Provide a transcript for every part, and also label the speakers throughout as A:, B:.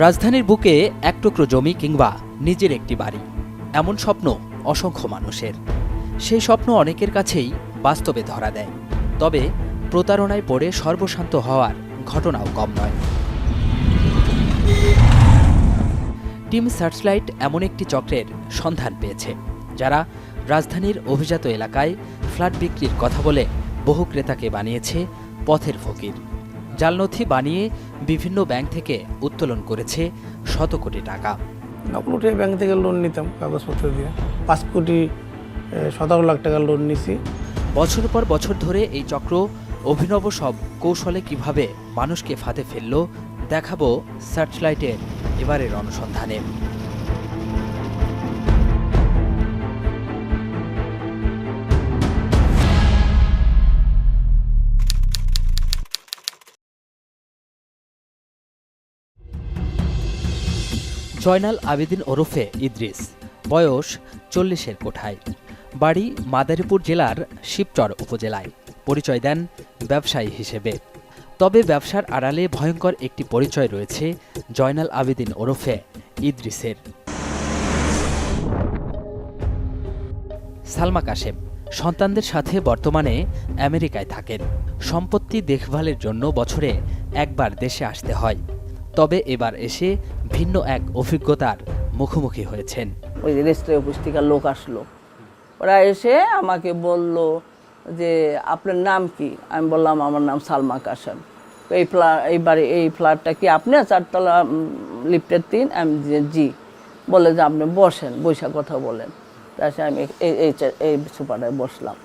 A: রাজধানীর বুকে এক টুকরো জমি কিংবা নিজের একটি বাড়ি, এমন স্বপ্ন অসংখ্য মানুষের। সেই স্বপ্ন অনেকের কাছেই বাস্তবে ধরা দেয়, তবে প্রতারণায় পড়ে সর্বশান্ত হওয়ার ঘটনাও কম নয়। টিম সার্চলাইট এমন একটি চক্রের সন্ধান পেয়েছে, যারা রাজধানীর অভিজাত এলাকায় ফ্ল্যাট বিক্রির কথা বলে বহু ক্রেতাকে বানিয়েছে পথের ফকির। জালনথি বানিয়ে বিভিন্ন ব্যাংক থেকে উত্তোলন করেছে শত কোটি টাকা।
B: নকলুটে ব্যাংক থেকে লোন নিতাম কাগজপত্র দিয়ে, 5 কোটি 17 লাখ টাকা লোন নিছি।
A: বছর পর বছর ধরে এই চক্র অভিনব সব কৌশলে কিভাবে মানুষকে ফাঁদে ফেলল দেখাবো সার্চলাইটের এবারের অনুসন্ধানে। জয়নাল আবেদিন ওরফে ইদ্রিস, বয়স 40-এর কোঠায়, বাড়ি মাদারীপুর জেলার শিবচর উপজেলায়। পরিচয় দেন ব্যবসায়ী হিসেবে। তবে ব্যবসার আড়ালে ভয়ঙ্কর একটি পরিচয় রয়েছে জয়নাল আবেদিন ওরফে ইদ্রিসের। সালমা কাশেম সন্তানদের সাথে বর্তমানে আমেরিকায় থাকেন। সম্পত্তি দেখভালের জন্য বছরে একবার দেশে আসতে হয়, তবে এবার এসে ভিন্ন এক অভিজ্ঞতার মুখোমুখি হয়েছেন।
C: ওই রেজিস্ট্রি অফিস থেকে লোক আসলো, ওরা এসে আমাকে বলল যে আপনার নাম কি? আমি বললাম আমার নাম সালমা কাশেম। এই ফ্ল্যাটটা কি আপনি 4তলা লিফটের 3? আমি জি। বলে যে আপনি বসেন, বৈশা কথা বলেন। তারপরে আমি এই সুপারটায় বসলাম।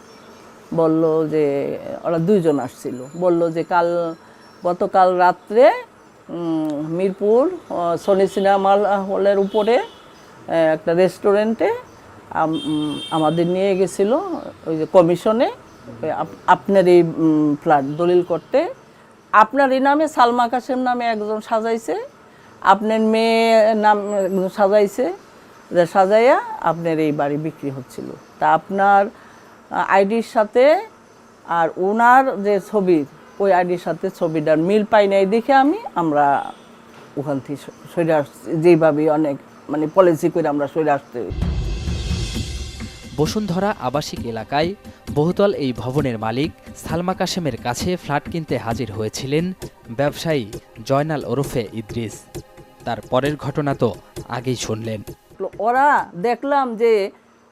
C: বলল যে ওরা 2 জন আসছিল। বলল যে গতকাল রাত্রে মিরপুর সনি সিনেমা হলের উপরে একটা রেস্টুরেন্টে আমাদের নিয়ে গেছিল ওই যে কমিশনে আপনার এই ফ্ল্যাট দলিল করতে। আপনার এই নামে সালমা কাশেম নামে একজন সাজাইছে, আপনার মেয়ে নাম একজন সাজাইছে, সাজাইয়া আপনার এই বাড়ি বিক্রি হচ্ছিল। তা আপনার আইডির সাথে আর ওনার যে ছবি, ওই আইডির সাথে ছবিটার মিল পাই নাই দেখে আমরা ওখান থেকে সরে আসছি, যেইভাবে অনেক পলিসি করে আমরা সরে আসতে।
A: বসুন্ধরা আবাসিক এলাকায় বহুতল এই ভবনের মালিক সালমা কাশেমের কাছে ফ্ল্যাট কিনতে হাজির হয়েছিলেন ব্যবসায়ী জয়নাল ওরফে ইদ্রিস। তার পরের ঘটনা তো আগেই শুনলেন।
C: ওরা দেখলাম যে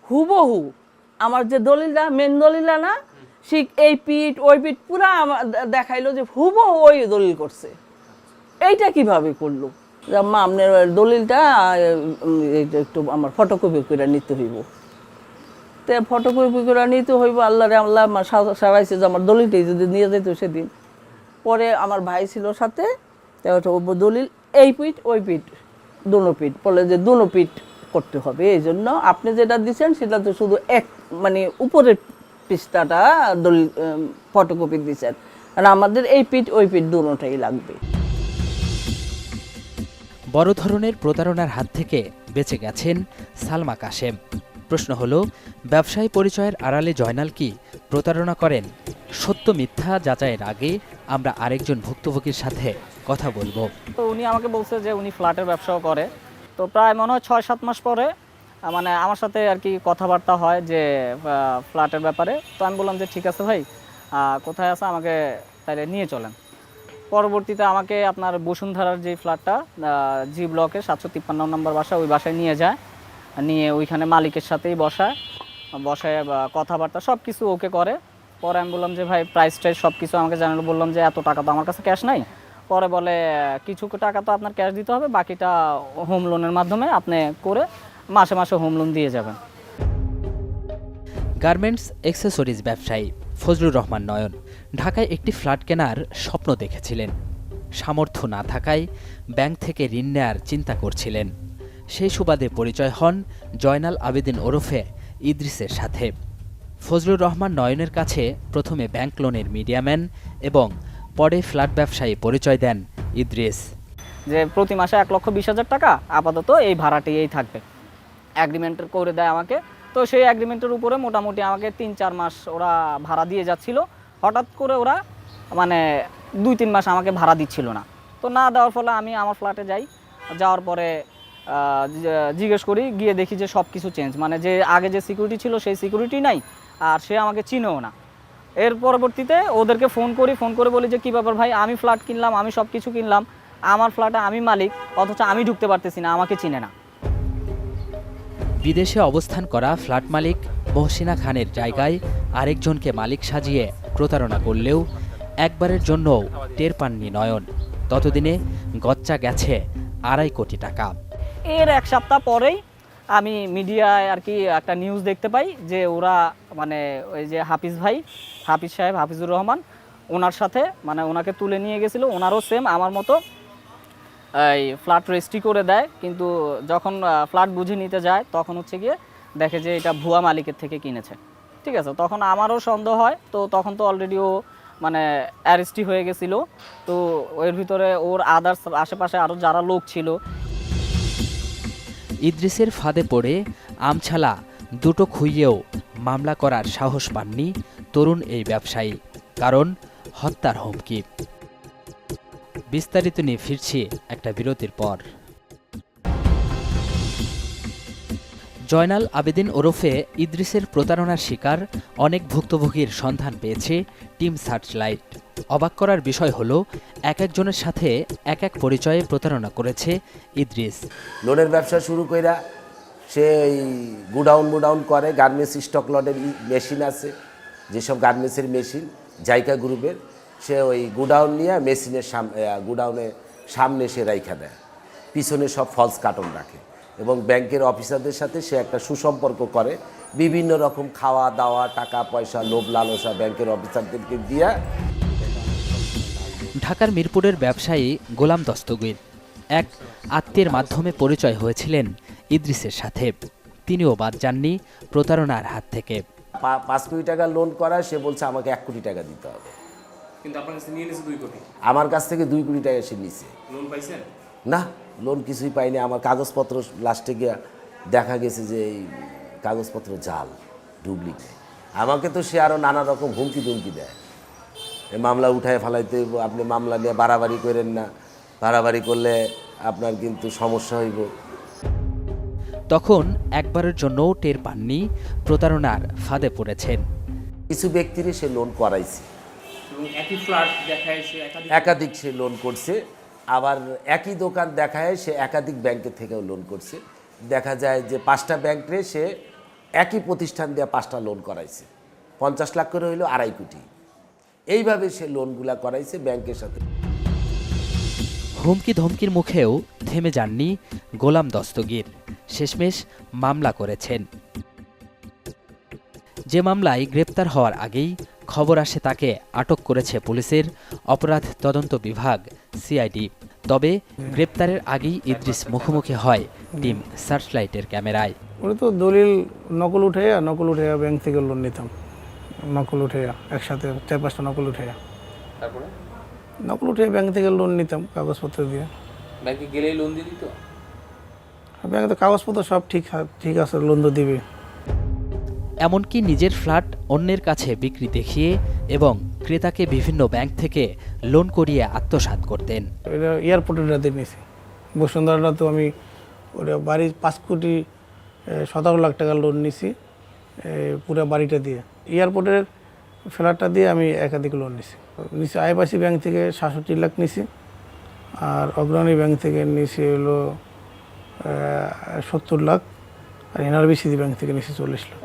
C: হুবহু আমার যে দলিলটা, মেন দলিলটা না, ঠিক এই পিঠ ওই পিঠ পুরা দেখাইলো যে হুবহু ওই দলিল করছে। এইটা কিভাবে করলো? মা আপনার দলিলটা একটু আমার ফটোকপি করে নিতে হইব। তো ফটোকপি করে নিতে হইব, আল্লাহ সারাইছে যে আমার দলিলটাই যদি নিয়ে যেত সেদিন। পরে আমার ভাই ছিল সাথে, দলিল এই পিঠ ওই পিঠ দুনো পিঠ, বলে যে দুনো পিঠ করতে হবে। এই জন্য আপনি যেটা দিচ্ছেন সেটা তো শুধু উপরের পৃষ্ঠাটা দলিল ফটোকপি দিচ্ছেন, আর আমাদের এই পিঠ ওই পিঠ দুটোটাই লাগবে।
A: বড় ধরনের প্রতারণার হাত থেকে বেঁচে গেছেন সালমা কাশেম। প্রশ্ন হলো, ব্যবসায়ী পরিচয়ের আড়ালে জয়নাল কি প্রতারণা করেন? সত্য মিথ্যা যাচাইয়ের আগে আমরা আরেকজন ভুক্তভোগীর সাথে কথা বলবো।
D: তো উনি আমাকে বলছে যে উনি ফ্ল্যাটের ব্যবসাও করে। তো প্রায় মনে হয় 6-7 মাস পরে আমার সাথে আর কি কথাবার্তা হয় যে ফ্ল্যাটের ব্যাপারে। তো আমি বললাম যে ঠিক আছে ভাই, কোথায় আছে আমাকে তাহলে নিয়ে চলেন। পরবর্তীতে আমাকে আপনার বসুন্ধরার যে ফ্ল্যাটটা জি ব্লকের 753 নম্বর বাসা, ওই বাসায় নিয়ে যায়। নিয়ে ওইখানে মালিকের সাথেই বসায় কথাবার্তা সব কিছু ওকে করে। পরে আমি বললাম যে ভাই প্রাইস টাইস সব কিছু আমাকে জানালো। বললাম যে এত টাকা তো আমার কাছে ক্যাশ নাই। পরে বলে কিছু টাকা তো আপনার ক্যাশ দিতে হবে, বাকিটা হোম লোনের মাধ্যমে আপনি করে মাসে মাসে হোম লোন দিয়ে যাবেন।
A: গার্মেন্টস অ্যাক্সেসরিজ ব্যবসায়ী ফজলুর রহমান নয়ন ঢাকায় একটি ফ্ল্যাট কেনার স্বপ্ন দেখেছিলেন। সামর্থ্য না থাকায় ব্যাংক থেকে ঋণ নেয়ার চিন্তা করছিলেন। সেই সুবাদে পরিচয় হন জয়নাল আবেদিন ওরফে ইদ্রিসের সাথে। ফজলুর রহমান নয়নের কাছে প্রথমে ব্যাংক লোনের মিডিয়াম্যান এবং পরে ফ্ল্যাট ব্যবসায়ী পরিচয় দেন ইদ্রিস।
D: যে প্রতি মাসে 1,20,000 টাকা আপাতত এই ভাড়াটিই থাকবে, অ্যাগ্রিমেন্ট করে দেয় আমাকে। তো সেই অ্যাগ্রিমেন্টের উপরে মোটামুটি আমাকে 3-4 মাস ওরা ভাড়া দিয়ে যাচ্ছিল। হঠাৎ করে ওরা 2-3 মাস আমাকে ভাড়া দিচ্ছিল না। তো না দেওয়ার ফলে আমি আমার ফ্ল্যাটে যাই। যাওয়ার পরে জিজ্ঞেস করি, গিয়ে দেখি যে সব কিছু চেঞ্জ, মানে যে আগে যে সিকিউরিটি ছিল সেই সিকিউরিটি নাই, আর সে আমাকে চিনেও না। এর পরবর্তীতে ওদেরকে ফোন করে বলি যে কী ব্যাপার ভাই, আমি ফ্ল্যাট কিনলাম, আমি সব কিছু কিনলাম, আমার ফ্ল্যাটে আমি মালিক, অথচ আমি ঢুকতে পারতেছি না, আমাকে চিনে না।
A: বিদেশে অবস্থান করা ফ্ল্যাট মালিক মহসিনা খানের জায়গায় আরেকজনকে মালিক সাজিয়ে প্রতারণা করলেও একবারের জন্যও টের পাননি নয়ন। ততদিনে গচ্চা গেছে 2.5 কোটি টাকা।
D: এর এক সপ্তাহ পরেই আমি মিডিয়ায় আর কি একটা নিউজ দেখতে পাই যে ওরা মানে ওই যে হাফিজ সাহেব হাফিজুর রহমান, ওনার সাথে মানে ওনাকে তুলে নিয়ে গেছিলো, ওনারও সেম আমার মতো এই ফ্ল্যাট রেজিস্ট্রি করে দেয়, কিন্তু যখন ফ্ল্যাট বুঝে নিতে যায় তখন হচ্ছে গিয়ে দেখে যে এটা ভুয়া মালিকের থেকে কিনেছে। ঠিক আছে, তখন আমারও সন্দেহ হয়, তো তখন তো অলরেডি ও মানে অ্যারেস্টই হয়ে গেছিলো। তো এর ভিতরে ওর আদার্স আশেপাশে আরও যারা লোক ছিল।
A: ইদ্রিসের ফাঁদে পড়ে আমছালা দুটো খুইয়েও মামলা করার সাহস পাননি তরুণ এই ব্যবসায়ী, কারণ হত্যার হুমকি। বিস্তারিত নিয়ে ফিরছি একটা বিরতির পর। জয়নাল আবেদিন ওরফে ইদ্রিসের প্রতারণার শিকার অনেক ভুক্তভোগীর সন্ধান পেয়েছে টিম সার্চলাইট। অবাক করার বিষয় হলো এক একজনের সাথে এক এক পরিচয়ে প্রতারণা করেছে ইদ্রিস।
E: লোনের ব্যবসা শুরু কইরা সে এই গুডাউন করে, গার্মেন্টস স্টক লটের মেশিন আছে, যেসব গার্মেন্টসের মেশিন জাইকা গ্রুপের, সে ওই গুডাউন নিয়ে মেশিনের গুডাউনের সামনে সে রাইখা দেয়, পিছনে সব ফলস কার্টন রাখে, এবং ব্যাংকের অফিসারদের সাথে সে একটা সুসম্পর্ক করে, বিভিন্ন রকম খাওয়া দাওয়া, টাকা পয়সা, লোভ লালসা ব্যাংকের অফিসারদেরকে দিয়া।
A: ঢাকার মিরপুরের ব্যবসায়ী গোলাম দস্তগীর এক আত্মীয়ের মাধ্যমে পরিচয় হয়েছিলেন ইদ্রিসের সাথে। তিনিও বাদ যাননি প্রতারণার হাত থেকে।
E: 5 কোটি টাকা লোন করা, সে বলছে আমাকে 1 কোটি টাকা দিতে হবে,
F: কিন্তু আপনার কাছে নিয়ে নিয়েছে 2 কোটি।
E: আমার কাছ থেকে 2 কোটি টাকা সে নিছে।
F: লোন পাইছেন?
E: না, লোন কিছুই পাইনি। আমার কাগজপত্র লাস্টে গিয়ে দেখা গেছে যে এই কাগজপত্র জাল, ডুপ্লিকেট। আমাকে তো সে আরও নানা রকম হুমকি ধুমকি দেয়, এই মামলা উঠায় ফেলাইতে, আপনি মামলা নিয়ে বাড়াবাড়ি করেন না, বাড়াবাড়ি করলে আপনার কিন্তু সমস্যা হইব।
A: তখন একবারের জন্যও টের পাননি প্রতারণার ফাঁদে পড়েছেন।
E: কিছু ব্যক্তিরই সে লোন করাইছে,
F: এবং একই ফ্ল্যাট দেখায় সে
E: একাধিক সে লোন করছে, আবার একই দোকান দেখায় সে একাধিক ব্যাংকের থেকেও লোন করছে। দেখা যায় যে 5টা ব্যাংকে সে একই প্রতিষ্ঠান দিয়ে 5টা লোন করাইছে, 50 লাখ করে হইল 2.5 কোটি। এইভাবে সে লোনগুলা করাইছে ব্যাংকের সাথে।
A: হুমকি ধমকির মুখেও থেমে যাননি গোলাম দস্তগীর, শেষমেশ মামলা করেছেন। যে মামলায় গ্রেপ্তার হওয়ার আগেই খবর আসে তাকে আটক করেছে পুলিশের অপরাধ তদন্ত বিভাগ সিআইডি। তবে গ্রেপ্তারের আগেই ইদ্রিস মুখোমুখি হয় টিম সার্চলাইটের ক্যামেরায়।
B: ওরা তো দলিল নকল উঠাইয়া ব্যাংক থেকে লোন নিতাম, নকল উঠাইয়া একসাথে 4-5টা নকল উঠাইয়া,
F: তারপরে
B: নকল উঠাইয়া ব্যাংক থেকে লোন নিতাম কাগজপত্র দিয়ে।
F: ব্যাংকে গেলেই লোন দিয়ে দিত?
B: ব্যাংকে তো কাগজপত্র সব ঠিক আছে, লোন তো দিবে।
A: এমনকি নিজের ফ্ল্যাট অন্যের কাছে বিক্রি দেখিয়ে এবং ক্রেতাকে বিভিন্ন ব্যাংক থেকে লোন করিয়ে আত্মসাৎ করতেন।
B: এটা এয়ারপোর্টের রাতে নিয়েছি, বসুন্ধরা তো আমি ওটা বাড়ির 5 কোটি 17 লাখ টাকা লোন নিছি পুরো বাড়িটা দিয়ে। এয়ারপোর্টের ফ্ল্যাটটা দিয়ে আমি একাধিক লোন নিছি। আইবাসি ব্যাংক থেকে 67 লাখ নিছি, আর অগ্রণী ব্যাংক থেকে নিছি হলো 70 লাখ, আর এনআরবিসি ব্যাংক থেকে নিছি 40 লাখ।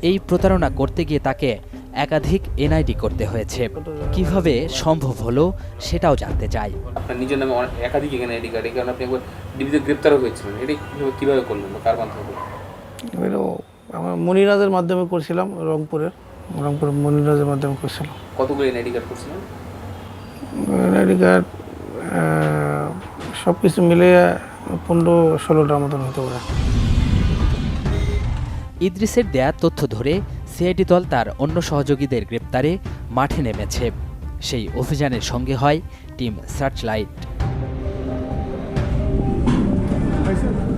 A: এই প্রতারণা করতে গিয়ে তাকে একাধিক এনআইডি করতে হয়েছে। কিভাবে সম্ভব হলো সেটাও জানতে চাই।
F: আপনার নিজের নামে একাধিক এখানে আইডি কার্ড, এই কারণে আপনি একবার ডিবিতে গ্রেপ্তারও হয়েছিলেন, এটা কীভাবে করলেন বা কার মাধ্যমে?
B: এটা আমার মনিরাজের মাধ্যমে করছিলাম, রংপুরের মনিরাজের মাধ্যমে করছিলাম।
F: কতগুলো এনআইডি কার্ড করছিলেন?
B: এনআইডি কার্ড সব কিছু মিলে 15-16টার মতন হতে পারে।
A: ইদ্রিসের দেয়া তথ্য ধরে সিআইডি দল তার অন্য সহযোগীদের গ্রেপ্তারে মাঠে নেমেছে। সেই অভিযানের সঙ্গে হয় টিম সার্চলাইট।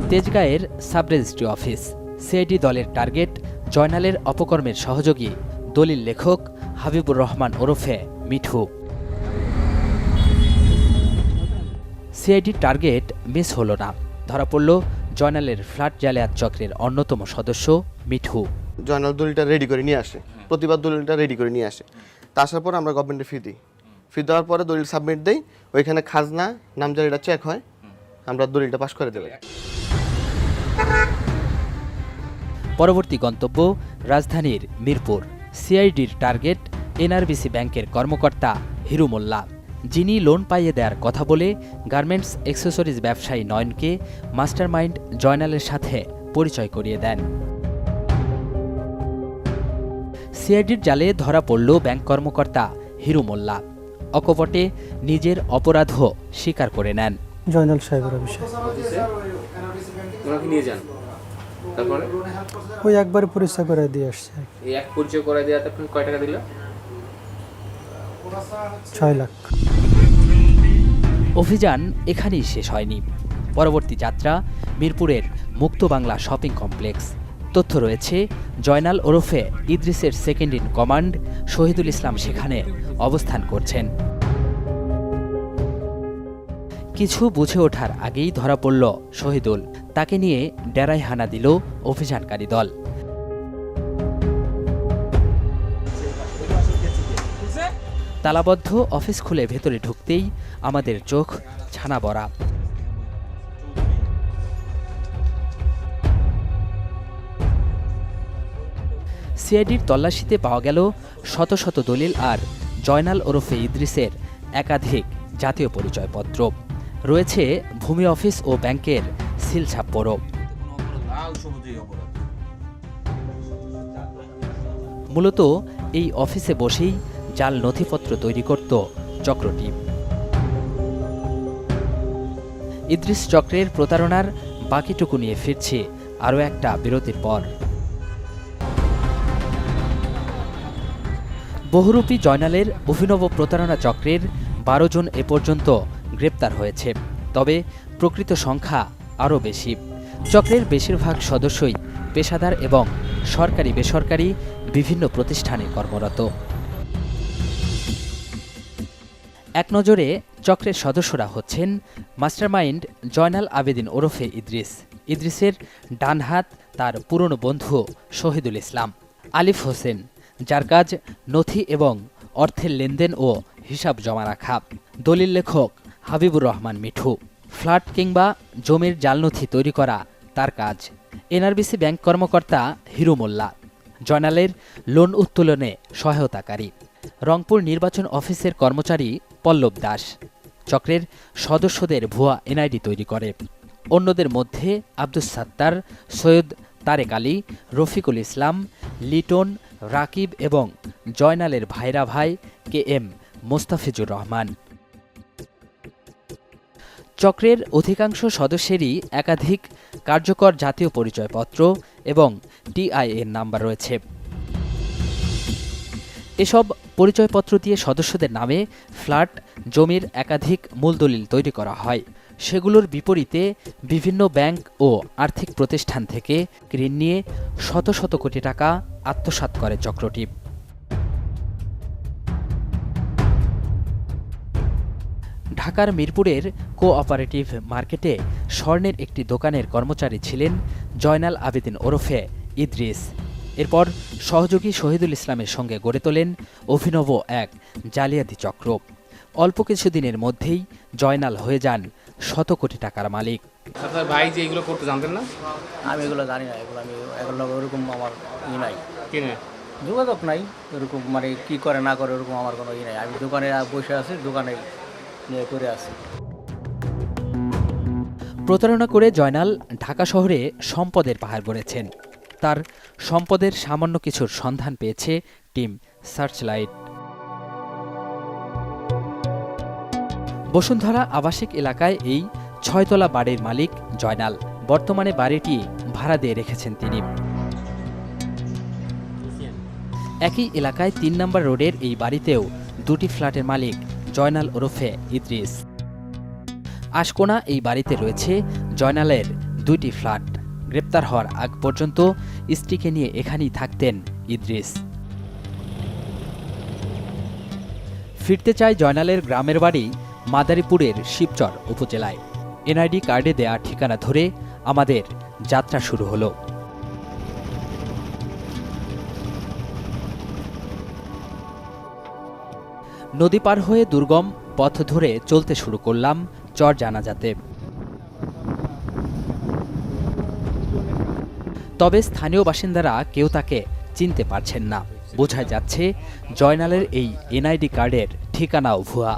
A: তেজগাঁয়ের সাব রেজিস্ট্রি অফিস। সিআইডি দলের টার্গেট জয়নালের অপকর্মের সহযোগী দলিল লেখক হাবিবুর রহমান ওরফে মিঠু। সিআইডির টার্গেট মিস হলো না। ধরা পড়ল জয়নালের ফ্ল্যাট জালিয়াত চক্রের অন্যতম সদস্য মিঠু।
G: জয়নাল দলিলটা রেডি করে নিয়ে আসে, প্রতিবার দলিলটা রেডি করে নিয়ে আসে। তা আসার পর আমরা গভর্নমেন্টে ফি দিই, ফি দেওয়ার পরে দলিল সাবমিট দেই, ওইখানে খাজনা নামজারিটা চেক হয়, আমরা দলিলটা পাস করে দেব।
A: পরবর্তী গন্তব্য রাজধানীর মিরপুর। সিআইডির টার্গেট এনআরবিসি ব্যাংকের কর্মকর্তা হিরু মোল্লা, যিনি লোন পাইয়ে দেওয়ার কথা বলে গার্মেন্টস অ্যাক্সেসরিজ ব্যবসায়ী নয়নকে মাস্টারমাইন্ড জয়নালের সাথে পরিচয় করিয়ে দেন। সিআইডির জালে ধরা পড়ল ব্যাংক কর্মকর্তা হিরু মোল্লা। অকপটে নিজের অপরাধও স্বীকার করে নেন।
H: জয়নাল সাহেবের অফিসে
F: ওনাকে নিয়ে যান, তারপরে
H: ওই একবার পরিচয় করে দিয়ে আসছে,
F: এই এক পরিচয় করে দেওয়াতে আপনি কয় টাকা দিল?
H: 6 লাখ।
A: অভিযান এখানেই শেষ হয়নি। পরবর্তী যাত্রা মিরপুরের মুক্ত বাংলা শপিং কমপ্লেক্স। তথ্য রয়েছে জয়নাল ওরফে ইদ্রিসের second in command Shahidul Islam সেখানে অবস্থান করছেন। কিছু বুঝে ওঠার আগেই ধরা পড়ল শহীদুল। তাকে নিয়ে ডেরায় হানা দিল অভিযানকারী দল। তালাবদ্ধ অফিস খুলে ভেতরে ঢুকতেই আমাদের চোখ ছানা বড়া। সিআইডির তল্লাশিতে পাওয়া গেল শত শত দলিল আর জয়নাল ওরফে ইদ্রিসের একাধিক জাতীয় পরিচয়পত্র। রয়েছে ভূমি অফিস ও ব্যাংকের সিল ছাপ্পরও। মূলত এই অফিসে বসেই জাল নথিপত্র তৈরি করত চক্রটি। ইদ্রিস চক্রের প্রতারণার বাকিটুকু নিয়ে ফিরছে আরও একটা বিরতির পর। বহুরূপী জয়নালের অভিনব প্রতারণা চক্রের 12 জন এ পর্যন্ত গ্রেপ্তার হয়েছে, তবে প্রকৃত সংখ্যা আরও বেশি। চক্রের বেশিরভাগ সদস্যই পেশাদার এবং সরকারি বেসরকারি বিভিন্ন প্রতিষ্ঠানে কর্মরত। এক নজরে চক্রের সদস্যরা হচ্ছেন মাস্টারমাইন্ড জয়নাল আবেদিন ওরফে ইদ্রিস, ইদ্রিসের ডান হাত তার পুরনো বন্ধু শহীদুল ইসলাম, আলিফ হোসেন, যার কাজ নথি এবং অর্থের লেনদেন ও হিসাব জমা রাখা, দলিল লেখক হাবিবুর রহমান মিঠু, ফ্ল্যাট কিংবা জমির জালনথি তৈরি করা তার কাজ, এনআরবিসি ব্যাংক কর্মকর্তা হিরু মোল্লা, জয়নালের লোন উত্তোলনে সহায়তাকারী, রংপুর নির্বাচন অফিসের কর্মচারী পল্লব দাস। চক্রের সদস্যদের ভুয়া এনআইডি তৈরি করে। অন্যদের মধ্যে আব্দুস সাত্তার, সৈয়দ তারেক আলী, রফিকুল ইসলাম, লিটন, রাকিব এবং জয়নালের ভাইরা ভাই KM মোস্তাফিজুর রহমান। চক্রের অধিকাংশ সদস্যেরই একাধিক কার্যকর জাতীয় পরিচয়পত্র এবং TIN নাম্বার রয়েছে। এসব পরিচয়পত্র দিয়ে সদস্যদের নামে ফ্ল্যাট, জমির একাধিক মূল দলিল তৈরি করা হয়। সেগুলোর বিপরীতে বিভিন্ন ব্যাংক ও আর্থিক প্রতিষ্ঠান থেকে ঋণ নিয়ে শত শত কোটি টাকা আত্মসাৎ করে চক্রটি। ঢাকার মিরপুরের কোঅপারেটিভ মার্কেটে স্বর্ণের একটি দোকানের কর্মচারী ছিলেন জয়নাল আবেদিন ওরফে ইদ্রিস। এরপর সহযোগী শহীদুল ইসলামের সঙ্গে গড়ে তোলেন অভিনব এক জালিয়াতি চক্র। অল্প কিছুদিনের মধ্যেই জয়নাল হয়ে যান শত কোটি টাকার মালিক।
F: আপনার ভাই যে এগুলো করতে জানতেন না?
I: আমি এগুলো জানি না, এগুলো ওরকম আমার নাই,
F: কিনে
I: যোগাযোগ নাই এরকম, মানে কি করে না করে ওরকম আমার কোনো নাই। আমি দোকানে বসে আছি, দোকানে নিয়ে করে আছি।
A: প্রতারণা করে জয়নাল ঢাকা শহরে সম্পদের পাহাড় গড়েছেন। তার সম্পদের সামান্য কিছুর সন্ধান পেয়েছে টিম সার্চলাইট। বসুন্ধরা আবাসিক এলাকায় এই 6তলা বাড়ির মালিক জয়নাল। বর্তমানে বাড়িটি ভাড়া দিয়ে রেখেছেন তিনি। একই এলাকায় 3 নম্বর রোডের এই বাড়িতেও 2টি ফ্ল্যাটের মালিক জয়নাল ওরফে ইদ্রিস। আশকোনা এই বাড়িতে রয়েছে জয়নালের 2টি ফ্ল্যাট। গ্রেপ্তার হওয়ার আগ পর্যন্ত স্ত্রীকে নিয়ে এখানেই থাকতেন ইদ্রিস। ফিরতে চায় জয়নালের গ্রামের বাড়ি মাদারীপুরের শিবচর উপজেলায়। এনআইডি কার্ডে দেয়া ঠিকানা ধরে আমাদের যাত্রা শুরু হলো। নদী পার হয়ে দুর্গম পথ ধরে চলতে শুরু করলাম চর জানাজাতে। তবে স্থানীয় বাসিন্দারা কেউ তাকে চিনতে পারছেন না। বোঝা যাচ্ছে জয়নালের এই এনআইডি কার্ডের ঠিকানাও ভুয়া।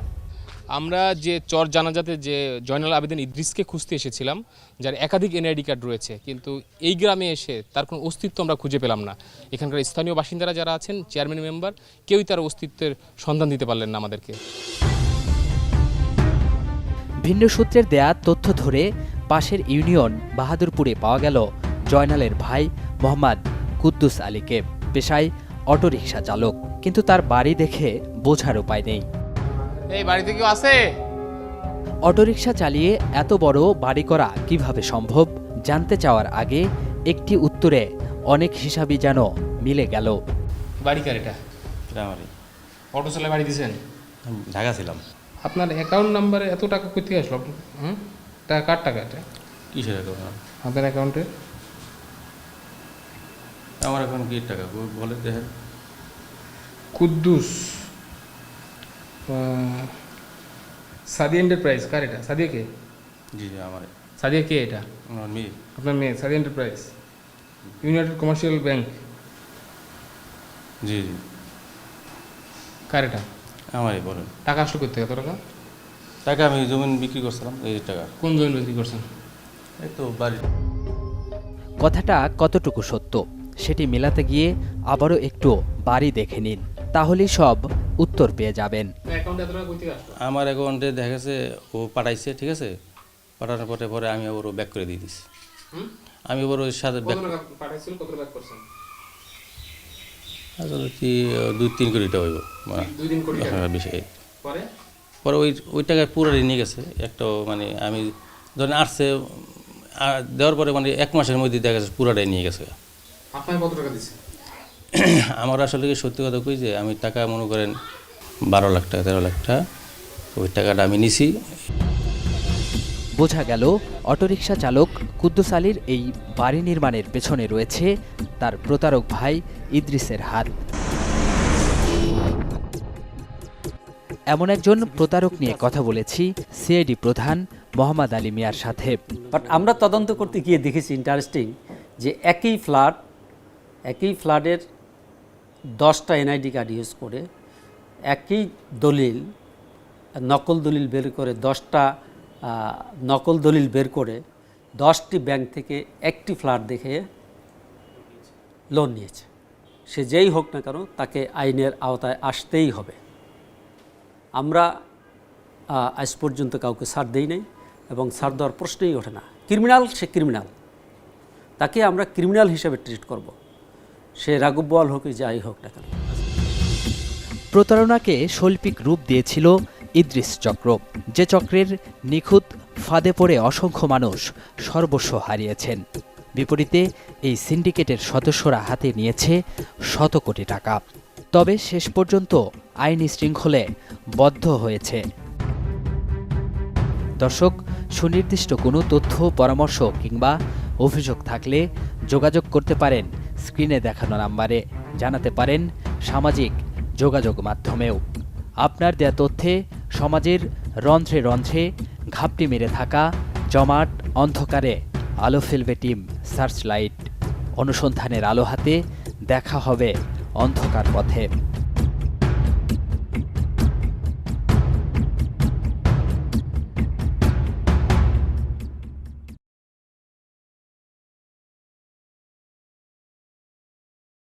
F: আমরা যে চর জানাজাতে যে জয়নাল আবেদিন ইদ্রিসকে খুঁজতে এসেছিলাম, যার একাধিক এনআইডি কার্ড রয়েছে, কিন্তু এই গ্রামে এসে তার কোনো অস্তিত্ব আমরা খুঁজে পেলাম না। এখানকার স্থানীয় বাসিন্দারা যারা আছেন, চেয়ারম্যান মেম্বার, কেউই তার অস্তিত্বের সন্ধান দিতে পারলেন না আমাদেরকে।
A: ভিন্ন সূত্রের দেয়া তথ্য ধরে পাশের ইউনিয়ন বাহাদুরপুরে পাওয়া গেল জয়নালের ভাই মোহাম্মদ কুদ্দুস আলীকে। পেশায় অটোরিকশা চালক, কিন্তু তার বাড়ি দেখে বোঝার উপায় নেই।
F: এই বাড়িতে কেউ আছে?
A: অটোরিকশা চালিয়ে এত বড় বাড়ি করা কিভাবে সম্ভব জানতে চাওয়ার আগে একটি উত্তরে অনেক হিসাবই যেন মিলে গেল।
F: বাড়ি কার এটা?
J: আমারই
F: অটো চালায় বাড়ি দিয়েছেন?
J: ঢাকা ছিলাম।
F: আপনার অ্যাকাউন্ট নাম্বারে এত টাকা কোথা থেকে আসলো? টাকা কার টাকা এটা?
J: কিসের অ্যাকাউন্ট?
F: আপনার অ্যাকাউন্টে?
J: আমার এখন কি টাকা বলে দেখেন।
F: কুদ্দুস সাদিয়া এন্টারপ্রাইজ কার এটা? সাদিয়া কে?
J: জি জি আমার।
F: সাদিয়া কে এটা?
J: আমার মেয়ে।
F: আপনার মেয়ে? Sadia enterprise United Commercial Bank.
J: জি জি
F: কার এটা?
J: আমারই বলেন।
F: টাকা আসলো কোথা থেকে এত টাকা?
J: টাকা আমি জমিন বিক্রি করছিলাম, এই টাকা।
F: কোন জমি বিক্রি করছেন?
J: এই তো বাড়ি।
A: কথাটা কতটুকু সত্য সেটি মেলাতে গিয়ে আবারও একটু বাড়ি দেখে নিন, তাহলেই সব উত্তর পেয়ে যাবেন।
F: অ্যাকাউন্টে এত টাকা কোথা থেকে আসলো?
J: আমার অ্যাকাউন্টে দেখা গেছে ও পাঠাইছে, ঠিক আছে। পাঠানোর পরে আমি ওর ব্যাক করে দিয়ে দিছি। আমি ওর সাথে
F: কত টাকা পাঠাইছিল, কত টাকা ব্যাক করছেন?
J: আসলে কি 2-3 কোটি টাকা হইব,
F: 2-3 কোটি টাকা।
J: হ্যাঁ বেশি।
F: পরে
J: পরে ওই টাকা পুরোটাই নিয়ে গেছে। একটা মানে আমি ধরেন আসছে দেওয়ার পরে মানে 1 মাসের মধ্যে দেখা গেছে পুরোটাই নিয়ে গেছে।
F: আপনার কত টাকা দিচ্ছে?
J: আমার আসলে কি সত্যি কথা কই যে আমি টাকা মনে করেন 12 লাখ টাকা 13 লাখ টাকা ওই টাকাটা আমি নিছি।
A: বোঝা গেল অটোরিকশা চালক কুদ্দুস আলীর এই বাড়ি নির্মাণের পেছনে রয়েছে তার প্রতারক ভাই ইদ্রিসের হাত। এমন একজন প্রতারক নিয়ে কথা বলেছি সিআইডি প্রধান মোহাম্মদ আলী মিয়ার সাথে।
K: বাট আমরা তদন্ত করতে গিয়ে দেখেছি ইন্টারেস্টিং যে একই ফ্ল্যাটের 10টা এনআইডি কার্ড ইউজ করে একই দলিল নকল দলিল বের করে 10টা নকল দলিল বের করে 10টি ব্যাংক থেকে একটি ফ্ল্যাট দেখে লোন নিয়েছে। সে যেই হোক না কেন তাকে আইনের আওতায় আসতেই হবে। আমরা আজ পর্যন্ত কাউকে ছাড় দেই নাই এবং ছাড় দেওয়ার প্রশ্নই ওঠে না। ক্রিমিনাল সে ক্রিমিনাল, তাকে আমরা ক্রিমিনাল হিসেবে ট্রিট করব, সে রাঘব বোয়াল হোক যাই হোক না কেন।
A: প্রতারণাকে শৈল্পিক রূপ দিয়েছিল ইদ্রিস চক্র, যে চক্রের নিখুঁত ফাঁদে পড়ে অসংখ্য মানুষ সর্বস্ব হারিয়েছেন। বিপরীতে এই সিন্ডিকেটের সদস্যরা হাতে নিয়েছে শত কোটি টাকা। তবে শেষ পর্যন্ত আইনি শৃঙ্খলে বদ্ধ হয়েছে। দর্শক, সুনির্দিষ্ট কোনো তথ্য, পরামর্শ কিংবা অভিযোগ থাকলে যোগাযোগ করতে পারেন স্ক্রিনে দেখানো নাম্বারে, জানাতে পারেন সামাজিক যোগাযোগ মাধ্যমেও। আপনার দেয়া তথ্যে সমাজের রন্ধ্রে রন্ধ্রে ঘাপটি মেরে থাকা জমাট অন্ধকারে আলো ফেলবে টিম সার্চলাইট। অনুসন্ধানের আলো হাতে দেখা হবে অন্ধকার পথে।